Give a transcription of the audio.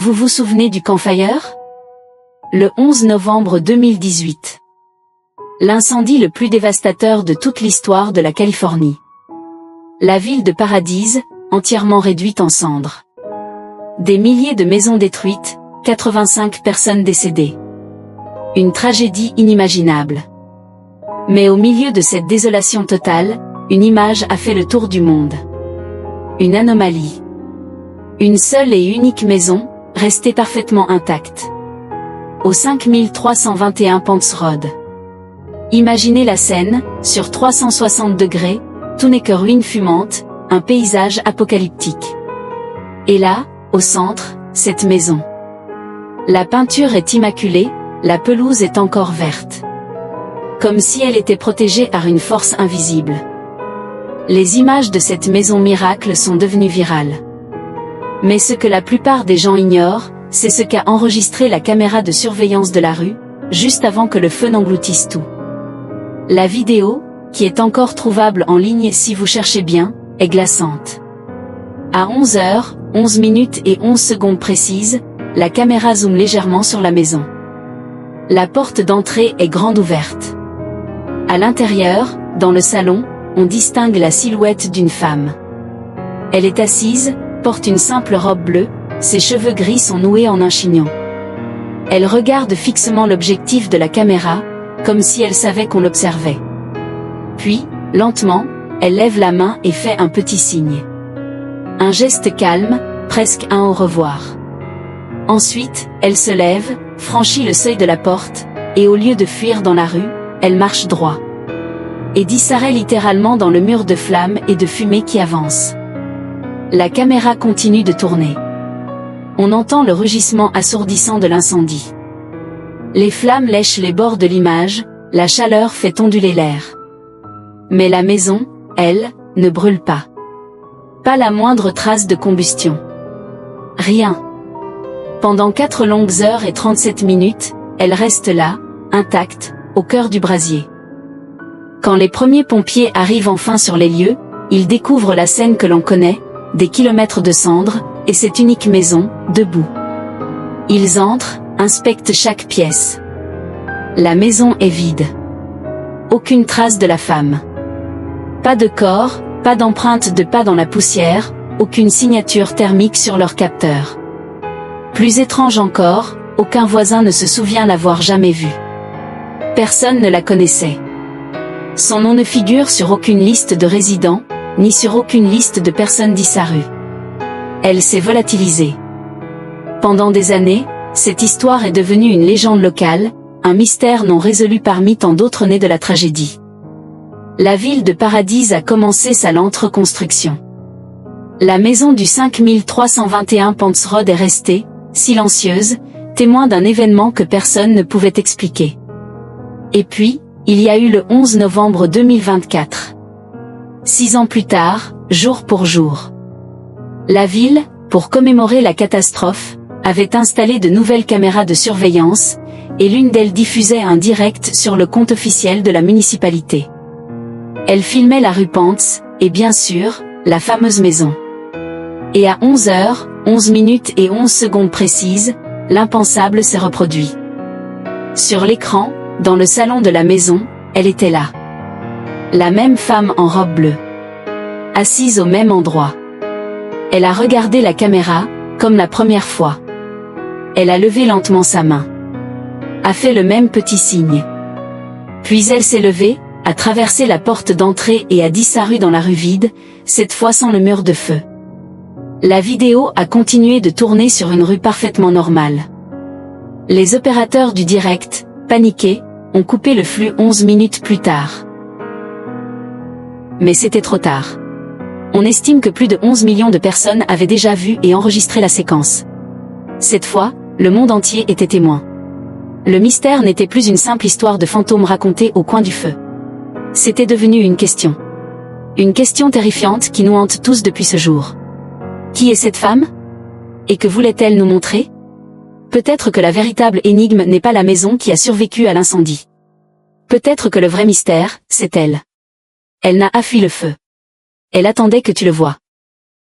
Vous vous souvenez du campfire? Le 11 novembre 2018. L'incendie le plus dévastateur de toute l'histoire de la Californie. La ville de Paradise, entièrement réduite en cendres. Des milliers de maisons détruites, 85 personnes décédées. Une tragédie inimaginable. Mais au milieu de cette désolation totale, une image a fait le tour du monde. Une anomalie. Une seule et unique maison, restée parfaitement intacte. Au 5321 Ponce Road. Imaginez la scène, sur 360 degrés, tout n'est que ruines fumantes, un paysage apocalyptique. Et là, au centre, cette maison. La peinture est immaculée, la pelouse est encore verte. Comme si elle était protégée par une force invisible. Les images de cette maison miracle sont devenues virales. Mais ce que la plupart des gens ignorent, c'est ce qu'a enregistré la caméra de surveillance de la rue, juste avant que le feu n'engloutisse tout. La vidéo, qui est encore trouvable en ligne si vous cherchez bien, est glaçante. À 11h, 11 minutes et 11 secondes précises, la caméra zoome légèrement sur la maison. La porte d'entrée est grande ouverte. À l'intérieur, dans le salon, on distingue la silhouette d'une femme. Elle est assise, porte une simple robe bleue, ses cheveux gris sont noués en un chignon. Elle regarde fixement l'objectif de la caméra, comme si elle savait qu'on l'observait. Puis, lentement, elle lève la main et fait un petit signe. Un geste calme, presque un au revoir. Ensuite, elle se lève, franchit le seuil de la porte, et au lieu de fuir dans la rue, elle marche droit. Et disparaît littéralement dans le mur de flammes et de fumée qui avance. La caméra continue de tourner. On entend le rugissement assourdissant de l'incendie. Les flammes lèchent les bords de l'image, la chaleur fait onduler l'air. Mais la maison, elle, ne brûle pas. Pas la moindre trace de combustion. Rien. Pendant 4 longues heures et 37 minutes, elle reste là, intacte, au cœur du brasier. Quand les premiers pompiers arrivent enfin sur les lieux, ils découvrent la scène que l'on connaît, des kilomètres de cendres, et cette unique maison, debout. Ils entrent, inspectent chaque pièce. La maison est vide. Aucune trace de la femme. Pas de corps, pas d'empreinte de pas dans la poussière, aucune signature thermique sur leur capteur. Plus étrange encore, aucun voisin ne se souvient l'avoir jamais vue. Personne ne la connaissait. Son nom ne figure sur aucune liste de résidents, ni sur aucune liste de personnes disparues. Elle s'est volatilisée. Pendant des années, cette histoire est devenue une légende locale, un mystère non résolu parmi tant d'autres nés de la tragédie. La ville de Paradise a commencé sa lente reconstruction. La maison du 5321 Ponce Road est restée, silencieuse, témoin d'un événement que personne ne pouvait expliquer. Et puis, il y a eu le 11 novembre 2024. 6 ans plus tard, jour pour jour. La ville, pour commémorer la catastrophe, avait installé de nouvelles caméras de surveillance, et l'une d'elles diffusait un direct sur le compte officiel de la municipalité. Elle filmait la rue Ponce, et bien sûr, la fameuse maison. Et à 11h, 11 minutes et 11 secondes précises, l'impensable s'est reproduit. Sur l'écran, dans le salon de la maison, elle était là. La même femme en robe bleue. Assise au même endroit. Elle a regardé la caméra, comme la première fois. Elle a levé lentement sa main. A fait le même petit signe. Puis elle s'est levée, a traversé la porte d'entrée et a disparu dans la rue vide, cette fois sans le mur de feu. La vidéo a continué de tourner sur une rue parfaitement normale. Les opérateurs du direct, paniqués, ont coupé le flux 11 minutes plus tard. Mais c'était trop tard. On estime que plus de 11 millions de personnes avaient déjà vu et enregistré la séquence. Cette fois, le monde entier était témoin. Le mystère n'était plus une simple histoire de fantômes racontée au coin du feu. C'était devenu une question. Une question terrifiante qui nous hante tous depuis ce jour. Qui est cette femme? Et que voulait-elle nous montrer? Peut-être que la véritable énigme n'est pas la maison qui a survécu à l'incendie. Peut-être que le vrai mystère, c'est elle. Elle n'a pas fui le feu. Elle attendait que tu le vois.